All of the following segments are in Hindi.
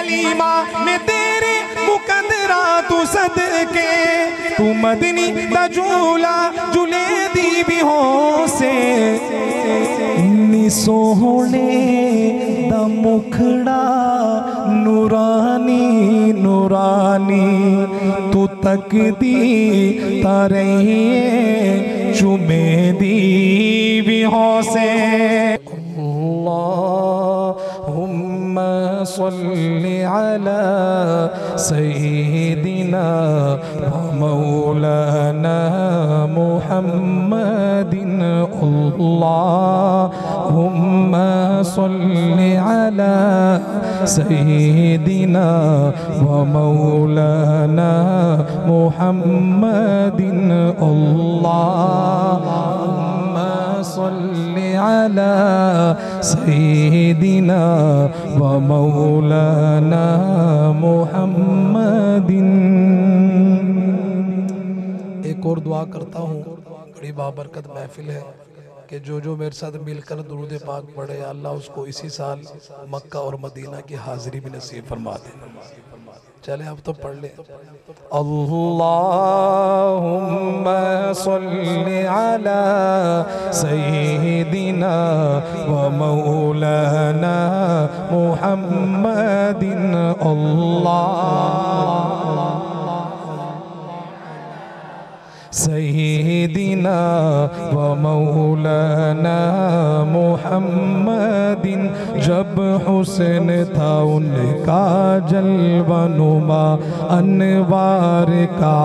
हलीमा में तेरे मुकदरा तू सदके, तू मदनी दा झूला झूले दी भी हो से, नी सोहने दा मुखड़ा नूरानी नूरानी, तू तक दी तारे चुमे दी भी हो से। अल्लाहुम्मा सल्ली अला सय्यिदिना व मौलाना मुहम्मदिन, अल्लाहुम्मा सल्ली अला सय्यिदिना व मौलाना मुहम्मदिन, अल्लाहुम्मा सल्ली अला सय्यिदिना व मौलाना मुहम्मदिन। एक और दुआ करता हूँ, बड़ी बाबरकत महफिल है कि जो जो मेरे साथ मिलकर दुरूद पाक पढ़े, अल्लाह उसको इसी साल मक्का और मदीना की हाजिरी भी नसीब फरमा दे। चले अब तो पढ़ ले। अल्लाहुम्मा सल्ली अला सय्यिदिना व मौलाना मुहम्मदिन, सय्यिदिना व मौलाना मुहम्मदिन। जब हुस्न था उनका जलवनुमा, अनवार का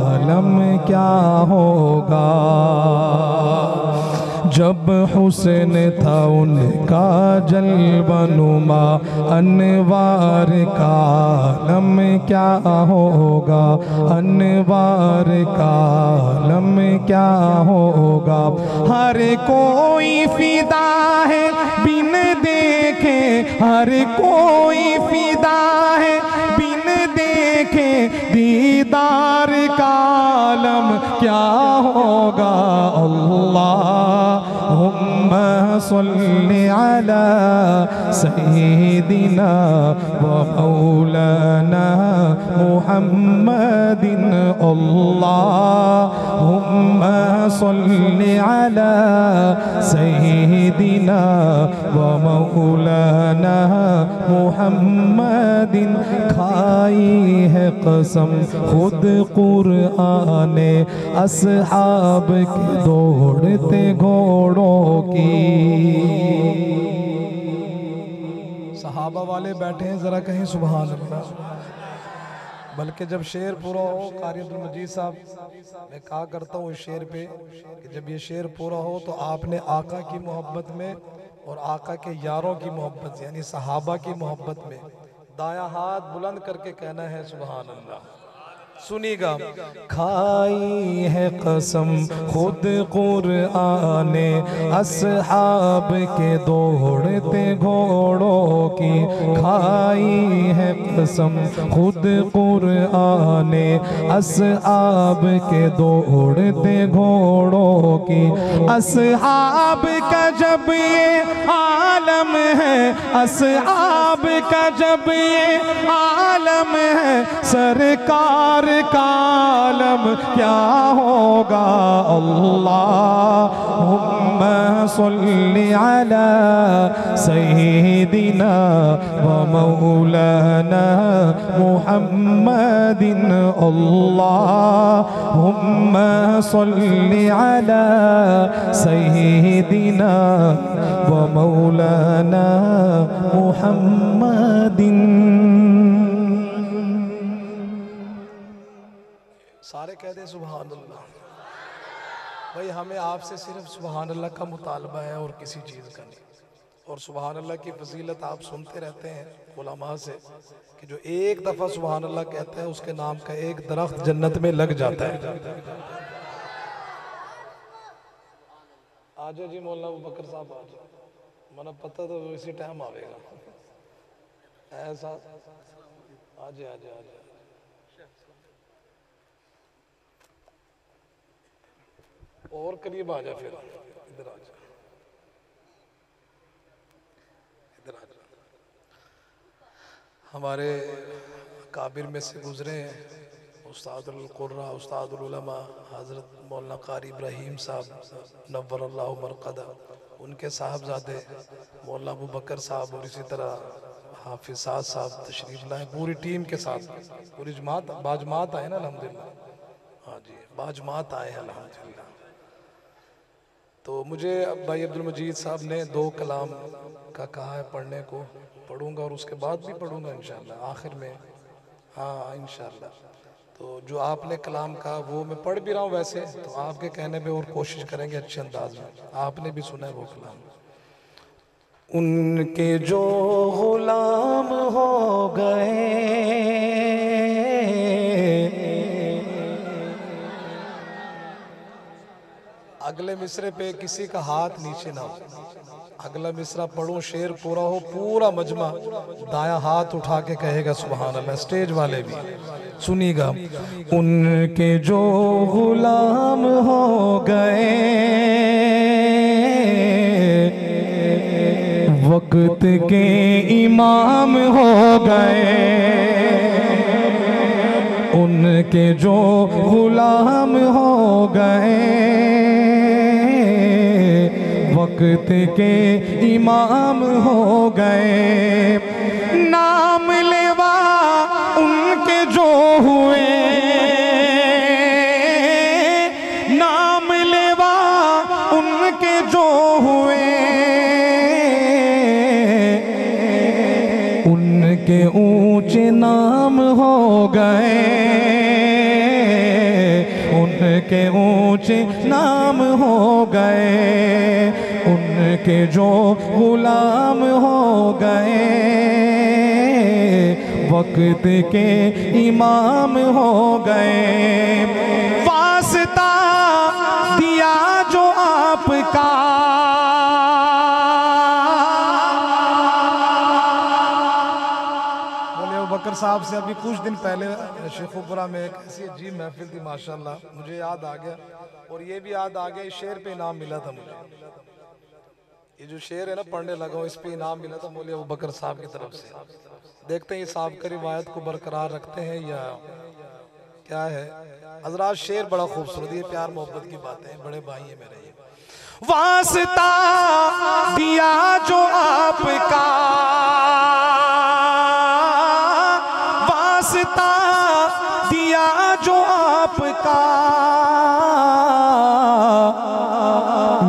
आलम क्या होगा। जब हुस्न था उनका जलवनुमा, अनवार का आलम क्या होगा, अनवार का आलम क्या होगा। हर कोई फिदा है बिन देखे, हर कोई फिदा है बिन देखे, दीदार का आलम क्या होगा। अल्लाहुम्मा सल्ली अला सय्यिदिना व मौलाना मुहम्मदिन, अल्लाहुम्मा सल्ली अला सय्यिदिना व मौलाना मुहम्मदिन। खाई है कसम खुद कुरआने असहाब के दौड़ते घोड़ों की। सहाबा वाले बैठे हैं, जरा कहीं सुभान अल्लाह। बल्कि जब शेर पूरा हो, कारी अब्दुल मजीद साहब, मैं कहा करता हूँ इस शेर पे कि जब ये शेर पूरा हो तो आपने आका की मोहब्बत में और आका के यारों की मोहब्बत यानी सहाबा की मोहब्बत में दायां हाथ बुलंद करके कहना है सुभान अल्लाह। सुनिएगा। खाई है कसम खुद कुरआने असहाब के दौड़ते घोड़ों की। खाई है कसम खुद कुरआने असहाब के दौड़ते घोड़ों की। असहाब का जब ये आलम है, असहाब का जब ये आलम है, सरकार का आलम क्या होगा। अल्लाहुम्मा सल्ली अला सय्यिदिना व मौलाना मुहम्मदिन, अल्लाहुम्मा सल्ली अला सय्यिदिना व मौलाना मुहम्मदिन। सारे कह दे सुभान अल्लाह। भाई हमें आपसे सिर्फ सुभान अल्लाह का मुतालबा है और किसी चीज़ का नहीं। और सुभान अल्लाह की फजीलत आप सुनते रहते हैं उलमा से कि जो एक दफ़ा सुभान अल्लाह कहता है उसके नाम का एक दरख्त जन्नत में लग जाता है। आजो जी मौलाना अबू बकर साहब आज मना पता तो इसी टाइम आवेगा ऐसा। आज आज आज और करीब आ जा, फिर इधर आ जा, इधर आ जा। हमारे काबिर में से गुजरे हैं उस्तादुल कुर्रा उस्तादुल उलमा हज़रत मौलाना कारी इब्राहीम साहब नव्वरल्लाहु मरक़दा, उनके साहबजादे मौलाना अबू बकर साहब और इसी तरह हाफिज़ साहब तशरीफ़ लाए पूरी टीम के साथ। पूरी जमात बाजमात आए ना अल्हम्दुलिल्लाह। हाँ जी, बाजमात आए हैं अल्हम्दुलिल्लाह। तो मुझे भाई अब्दुल मजीद साहब ने 2 कलाम का कहा है पढ़ने को, पढ़ूंगा और उसके बाद भी पढ़ूंगा इंशाअल्लाह आखिर में। हाँ इंशाअल्लाह। तो जो आपने कलाम कहा वो मैं पढ़ भी रहा हूँ वैसे, तो आपके कहने पे और कोशिश करेंगे अच्छे अंदाज में। आपने भी सुना है वो कलाम। उनके जो गुलाम हो गए अगले मिसरे पे किसी का हाथ नीचे ना हो। अगला मिसरा पढ़ूं, शेर पूरा हो, पूरा मजमा दाया हाथ उठा के कहेगा सुभान अल्लाह। स्टेज वाले भी सुनिएगा। उनके जो गुलाम हो गए वक्त के इमाम हो गए, उनके जो गुलाम हो गए वक्त के इमाम हो गए। नाम लेवा उनके जो हुए, नाम लेवा उनके जो हुए, उनके ऊंचे नाम हो गए, उनके ऊंचे नाम हो गए, उनके जो गुलाम हो गए वक्त के इमाम हो गए। वास्ता दिया जो आपका, बकर साहब से अभी कुछ दिन पहले शेखुपुरा में एक ऐसी अजीब महफिल थी माशाल्लाह, मुझे याद आ गया और ये भी याद आ गया इस शेर पे इनाम मिला था मुझे। ये जो शेर है ना पढ़ने लगा हूँ, इस पे इनाम मिला था मौलवी अबू बकर साहब की तरफ से। देखते हैं ये साहब की रिवायत को बरकरार रखते हैं या क्या है। हजरात शेर बड़ा खूबसूरत, ये प्यार मोहब्बत की बातें हैं, बड़े भाई है मेरे। ये वास्ता दिया जो आपका, वास्ता दिया जो आपका,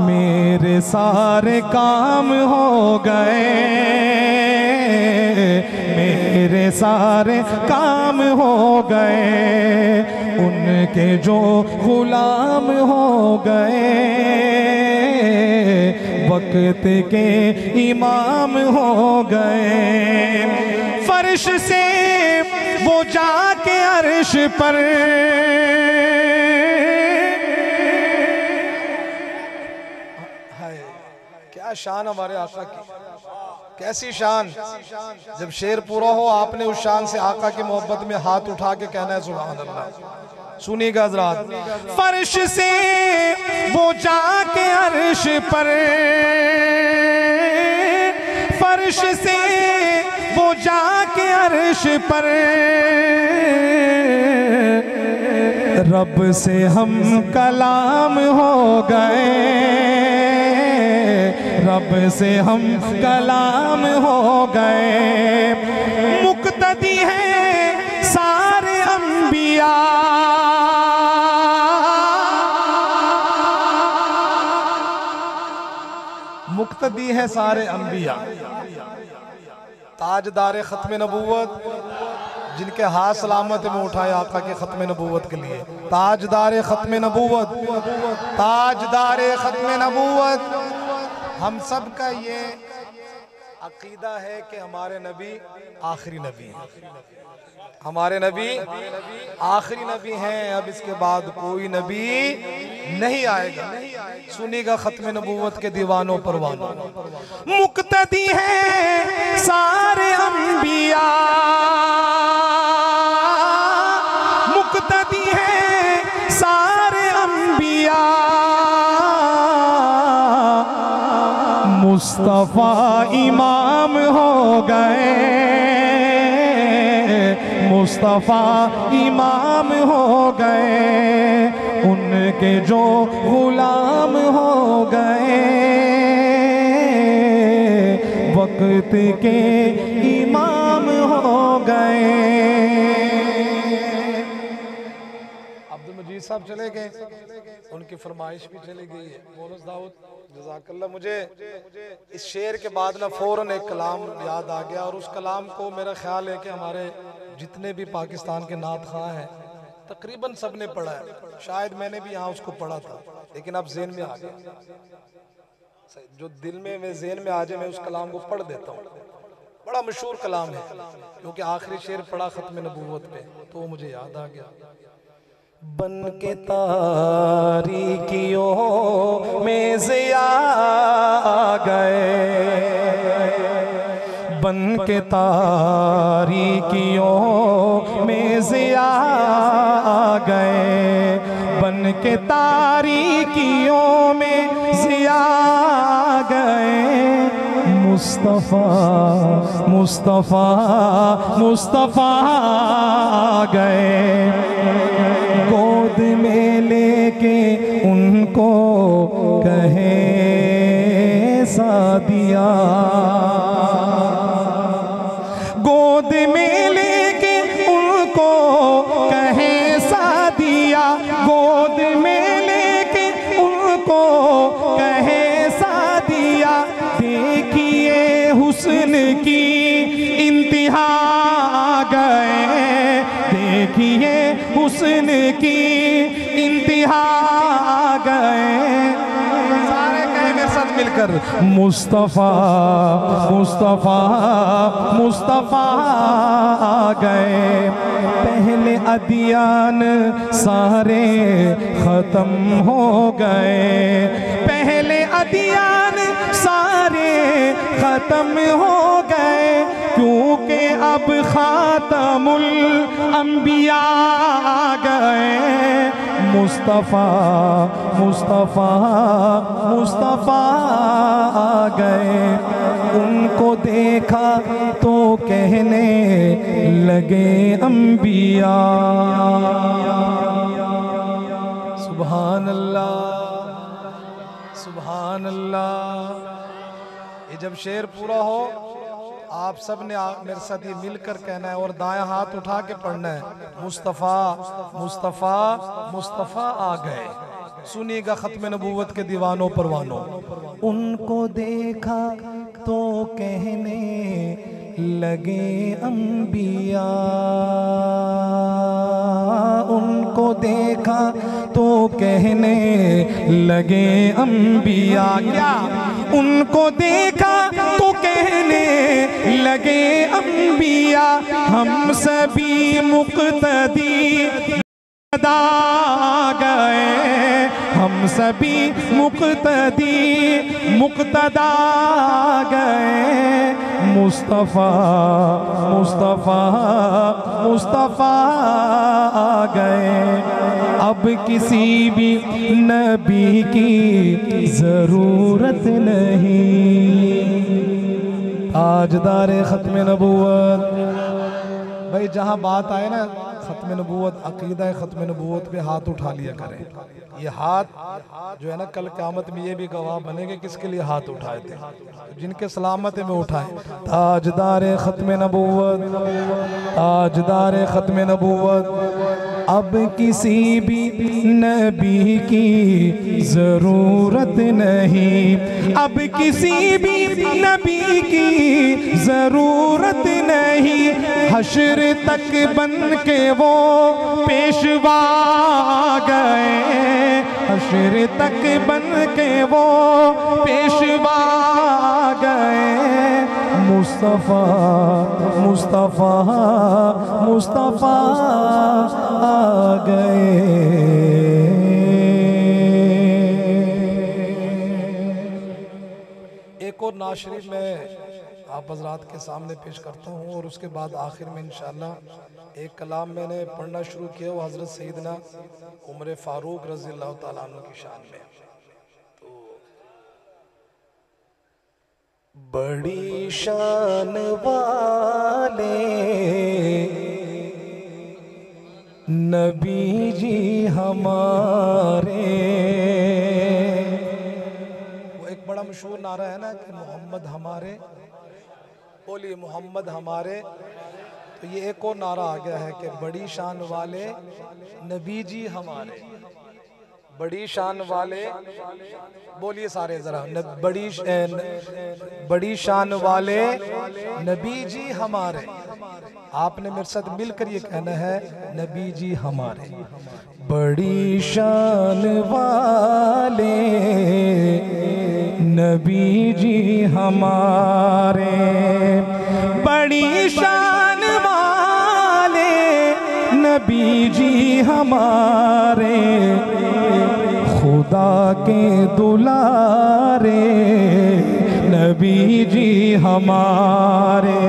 मेरे सारे काम हो गए, मेरे सारे काम हो गए, उनके जो गुलाम हो गए वक्त के इमाम हो गए। फर्श से वो जाके अर्श पर, क्या शान हमारे आका की, कैसी शान। जब शेर पूरा हो आपने उस शान से आका की मोहब्बत में हाथ उठा के कहना है सुभान अल्लाह। सुनिएगा हज़रात। फर्श से वो जाके अर्श पर, फर्श से वो जाके अर्श पर, रब से हम कलाम हो गए, रब से हम कलाम हो गए। मुक्तदी है सारे अंबिया, मुक्तदी है सारे अंबिया। ताजदार खत्म नबूवत जिनके हाथ सलामत में उठाए आका के खत्म नबूवत के लिए, ताजदार खत्म नबूवत, ताजदार खत्म नबूवत। हम सब का ये अकीदा है कि हमारे नबी आखिरी नबी हैं, हमारे नबी आखिरी नबी हैं, अब इसके बाद कोई नबी नहीं आएगा। सुनिएगा खत्म नबूवत के दीवानों परवानों। मुक्तदी है सारे अंबिया, मुक्तदी है सारे अंबिया, मुस्तफा इमाम हो गए, मुस्तफ़ा इमाम हो गए, उनके जो गुलाम हो गए, वक्त के इमाम हो गए। अब्दुल मजीद साहब चले गए, उनकी फरमाइश भी चली गई है। मोहम्मद दाऊद जज़ाकल्लाह, मुझे इस शेर के बाद ना फौरन एक कलाम याद आ गया, और उस कलाम को मेरा ख्याल है कि हमारे जितने भी पाकिस्तान के नात खां हैं तकरीबन सब ने पढ़ा है। शायद मैंने भी यहाँ उसको पढ़ा था, लेकिन अब ज़हन में आ गया। जो दिल में ज़हन में आ जाए मैं उस कलाम को पढ़ देता हूँ। बड़ा मशहूर कलाम है, क्योंकि आखिरी शेर पढ़ा ख़त्म नबूवत पे, तो वो मुझे याद आ गया। बन के तारीकियों में ज़िया आ गए, बन के तारीकियों में ज़िया आ गए, बन के तारीकियों में ज़िया आ गए। मुस्तफ़ा मुस्तफ़ा मुस्तफ़ा आ गए, गोद में लेके उनको कहे सादिया, गोद में लेके उनको कहे सादिया, गोद में लेके उनको कहे सादिया। देखिए हुस्न की इंतहा आ गए, देखिए हुस्न की इंतहा आ गए। सारे कहें मेरे साथ मिलकर, मुस्तफ़ा मुस्तफ़ा मुस्तफ़ा आ गए। पहले अदियान सारे ख़त्म हो गए, पहले अदियान सारे ख़त्म हो गए, क्योंकि अब ख़ातमुल अंबिया आ गए। मुस्तफ़ा मुस्तफ़ा मुस्तफ़ा आ गए, उनको देखा तो कहने लगे अंबिया। सुभान अल्लाह सुभान अल्लाह। ये जब शेर पूरा हो आप सब ने मेरे साथ ये मिलकर कहना है और दायां हाथ उठा के पढ़ना है, मुस्तफ़ा मुस्तफ़ा मुस्तफ़ा आ गए। सुनिएगा ख़त्म नबूवत के दीवानों परवानों। उनको देखा तो कहने लगे अंबिया, उनको देखा तो कहने लगे अंबिया। क्या उनको देखा तो कहने लगे अंबिया, हम सभी मुक़्तदी आ गए, हम सभी मुक़्तदी मुक़्तदा आ गए। मुस्तफ़ा मुस्तफ़ा मुस्तफ़ा आ गए, अब किसी भी नबी की ज़रूरत नहीं। ताजदार ख़त्म नबूवत। भाई जहाँ बात आए ना ख़त्म नबूवत, अक़ीदा ख़त्म नबूवत पे हाथ उठा लिया करें। ये हाथ जो है ना कल क़यामत में ये भी गवाह बनेंगे किसके लिए हाथ उठाए थे, जिनके सलामत में उठाए। ताजदार ख़त्म नबूवत, ताजदार ख़त्म नबूवत, अब किसी भी नबी की ज़रूरत नहीं, अब किसी भी नबी की ज़रूरत नहीं। हश्र तक बन के वो पेशवा गए, हश्र तक बन के वो पेशवा गए। मुस्तफ़ा मुस्तफ़ा मुस्तफ़ा आ गए। एक और नाशरीफ में आप हज़रात के सामने पेश करता हूँ, और उसके बाद आखिर में इंशाअल्लाह एक कलाम मैंने पढ़ना शुरू किया, वो हज़रत सैयदना उमर फ़ारूक रज़ियल्लाहु ताला अन्हु की शान में। तो बड़ी शान वाले नबी जी हमारे। वो एक बड़ा मशहूर नारा है ना कि मोहम्मद हमारे, बोलिए मोहम्मद हमारे। तो ये एक और नारा आ गया है कि बड़ी शान वाले नबी जी हमारे। बड़ी शान वाले, बोलिए सारे जरा, बड़ी शान वाले नबी जी हमारे। आपने मेरे साथ मिलकर ये कहना है, नबी जी हमारे। बड़ी शान वाले नबी जी हमारे, बड़ी शान वाले नबी जी हमारे, खुदा के दुलारे नबी जी हमारे,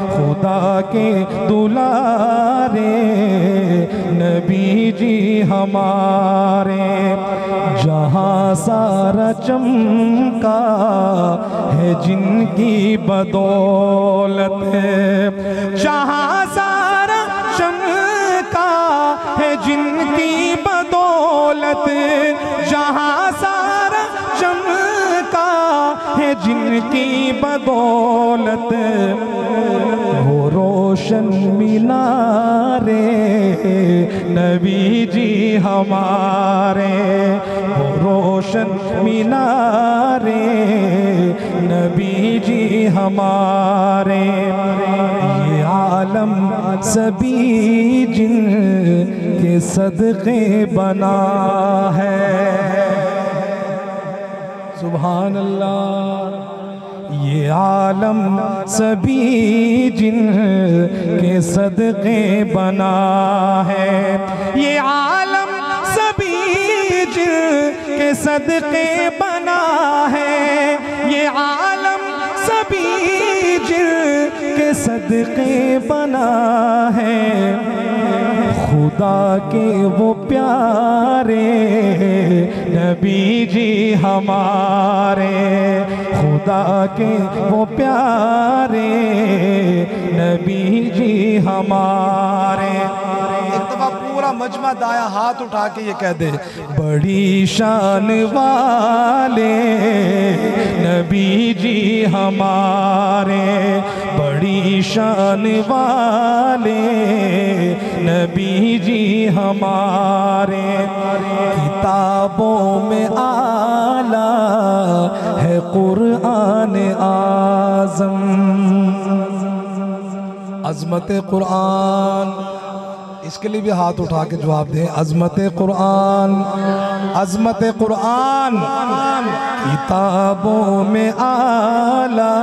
खुदा के दुलारे नबी जी हमारे। जहाँ सारा चमका है जिनकी बदौलत, जहाँ सारा चमका है जिनकी बदौलत, जहाँ सारा चमका है जिनकी बदौलत, वो रोशन मीनारे नबी जी हमारे, वो रोशन मीनारे नबी जी हमारे। ये आलम सभी जिन के सदक़े बना है, सुभान अल्लाह। ये आलम सभी जिन के सदक़े बना है, ये आलम सभी जिन के सदक़े बना है, ये आलम सभी जिन के सदक़े बना है। खुदा के वो प्यारे नबी जी हमारे, खुदा के वो प्यारे नबी जी हमारे। एक दफा पूरा मजमा दाया हाथ उठा के ये कह दे, बड़ी शान वाले नबी जी हमारे, बड़ी शान वाले नबी जी हमारे। किताबों में आला है कुरान आज़म, अज़मत कुरान, इसके लिए भी हाथ उठा के जवाब दें, अज़मत कुरान, अज़मत कुरान। किताबों में आला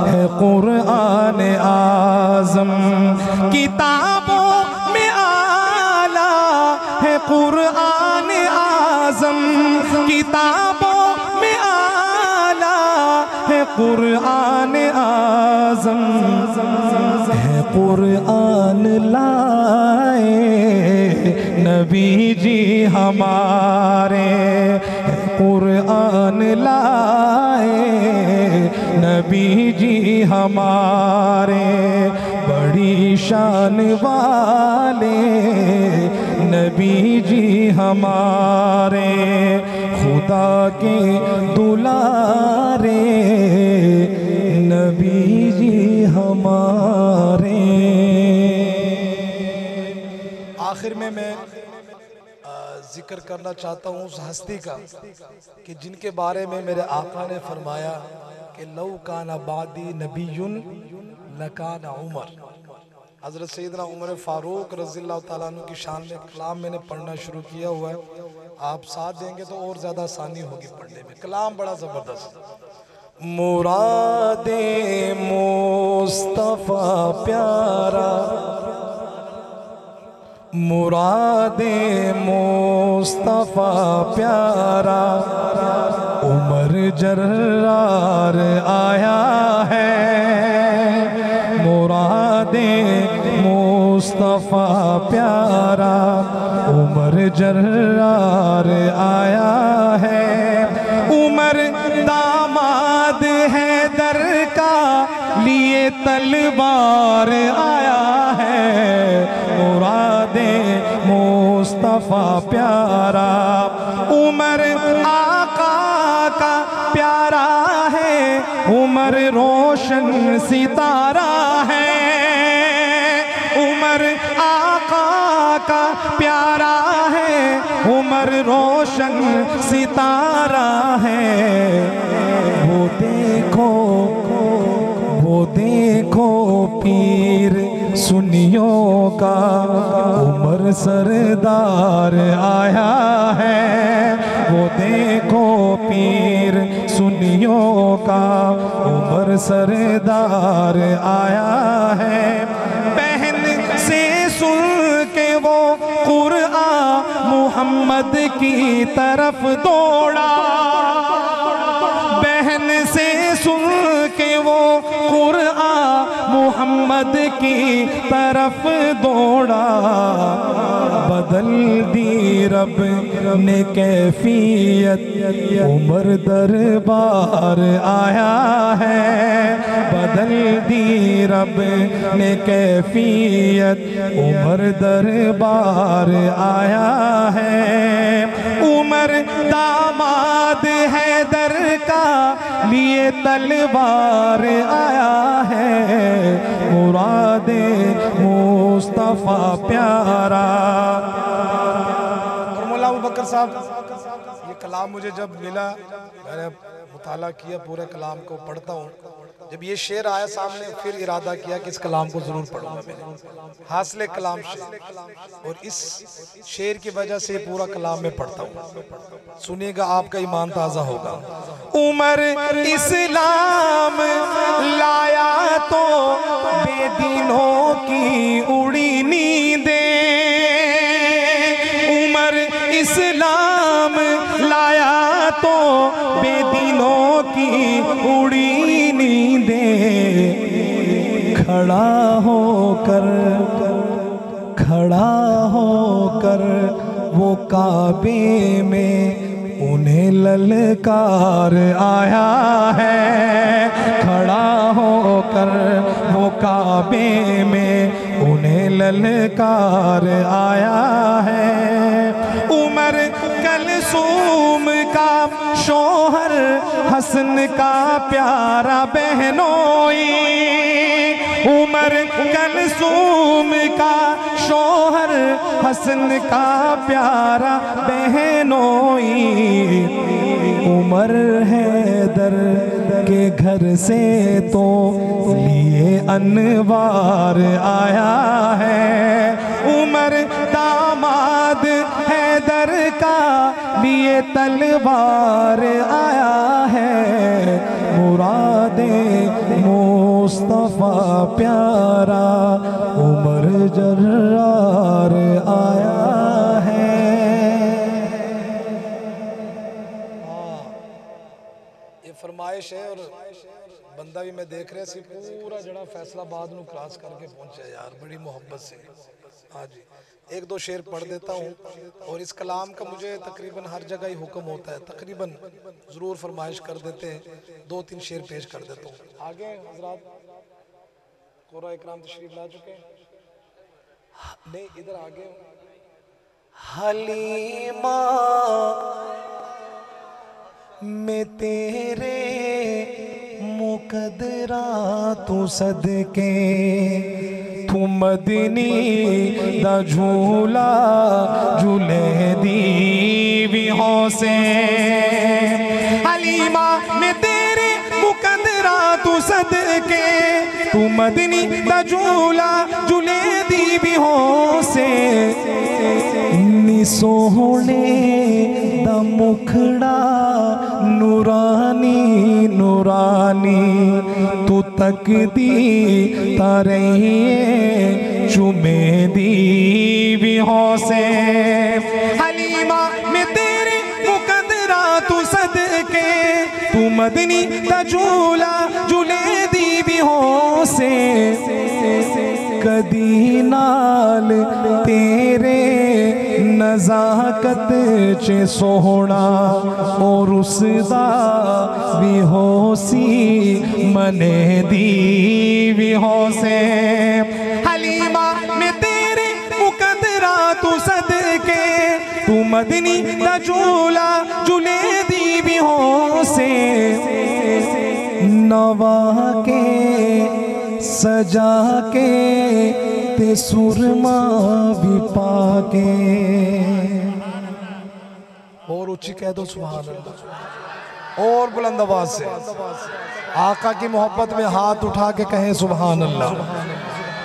है कुरान आज़म, किताबों में आला है कुरान आज़म, किताबों में आला है कुरान आज़म। है कुरान लाए नबी जी हमारे, कुरान लाए नबी जी हमारे। बड़ी शान वाले नबी जी हमारे, खुदा के दुलारे नबी जी हमारे। आखिर में मैं जिक्र करना चाहता हूँ उस हस्ती का कि जिनके बारे में मेरे आका ने फरमाया कि लौ काना बादी नबीयुन लकाना उमर। हज़रत सैयदना उमर फ़ारूक रज़ियल्लाहु ताला अन्हु की शान में कलाम मैंने पढ़ना शुरू किया हुआ है, आप साथ देंगे तो और ज़्यादा आसानी होगी पढ़ने में। कलाम बड़ा ज़बरदस्त। मुरादे मुस्तफ़ा प्यारा, मुरादे मुस्तफ़ा प्यारा, उमर जर्रार आया है। मुरादे मुस्तफ़ा प्यारा, उमर जर्रार आया है। उमर दामाद है दर का लिए तलवार आया है। मुरादे मुस्तफ़ा प्यारा, उमर आका का प्यारा है, उमर रोशन सितारा है। उमर आका का प्यारा है, उमर रोशन सितारा है। वो देखो पीर सुन्नियों का उमर सरदार आया है। वो देखो पीर सुन्नियों का उमर सरदार आया है। बहन से सुन के वो कुरआन मोहम्मद की तरफ दौड़ा, बहन से सुन के वो कुरआन मोहम्मद की तरफ दौड़ा। बदल दी रब ने कैफियत, उमर दरबार आया है। बदल दी रब ने कैफियत, उमर दरबार आया है। उमर दामाद हैदर का लिए तलवार आया है। मुरादे मुस्तफ़ा प्यारा। और मौला अबू बकर साहब, ये कलाम मुझे जब मिला, मैंने मुताला किया, पूरे कलाम को पढ़ता हूँ। जब ये शेर आया सामने, फिर इरादा किया कि इस कलाम को जरूर पढ़ूंगा मैंने। हासिल कलाम शेर, और इस शेर की वजह से पूरा कलाम में पढ़ता हूँ। सुनिएगा, आपका ईमान ताज़ा होगा। उमर इस्लाम लाया तो बेदीनों की उड़ी नींदें। उमर इस्लाम लाया तो बेदीनों की उड़ी नींदें। खड़ा होकर वो काबे में उन्हें ललकार आया है। खड़ा होकर वो काबे में उन्हें ललकार आया है। उमर कलसूम का शोहर, हसन का प्यारा बहनोई। उमर कलसूम का शोहर, हसन का प्यारा बहनोई। उमर हैदर के घर से तो लिए अनवार आया है। उमर दामाद हैदर का लिए तलवार आया है। मुरादे मुस्तफ़ा प्यारा, उमर जर्रार आया है। ये फरमाइश है, और बंदा भी मैं देख रहा सी पूरा जड़ा फैसलाबाद नू क्रॉस करके पहुंचा यार, बड़ी मोहब्बत से। हाँ जी, एक दो शेर पढ़ देता हूँ, और इस कलाम का मुझे तकरीबन हर जगह ही हुक्म होता है, तकरीबन ज़रूर फरमाइश कर देते हैं। दो तीन शेर पेश कर देता हूँ। आगे हजरात क़ुरा इकराम तशरीफ ला चुके हैं? नहीं, इधर आगे। हलीमा में तेरे मुकदरा तू सदके, तू मदनी दा झूला झूले दीवी से। हलीमा में तेरे मुकदरा तू सदके, तू मदनी दा झूला झूले दीवी से। नी सोहने दा मुखड़ा नूरानी नूरानी, तू तकदी तारे चुमे दीवी से। हलीमा में तेरे मुकदरा तू सदके, तू मदनी दा झूला झूले दीवी से। कदी नाल तेरे नज़ाकत च सोहना, और उसदा भी होसी मने दीवी से। हलीमा में तेरे मुकदरा तू सदके, मदनी दा झूला झूले दी भी हो से नवा के सजा के ते सुरमा भी पाके। और ऊंची कह दो सुभान अल्लाह, और बुलंद आवाज से आका की मोहब्बत में हाथ उठा के कहें सुभान अल्लाह।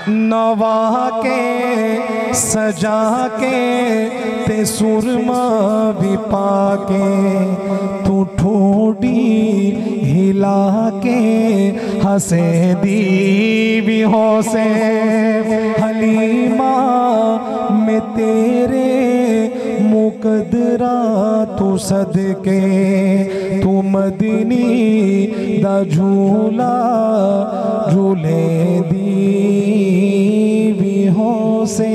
नवा के सजा के ते सुरमा भी पाके तू ठोडी हिला के हंसे दी भी हो से हलीमा में तेरे मुकदरा तू सदके तू मदनी दा झूला झूले दी भी हो से।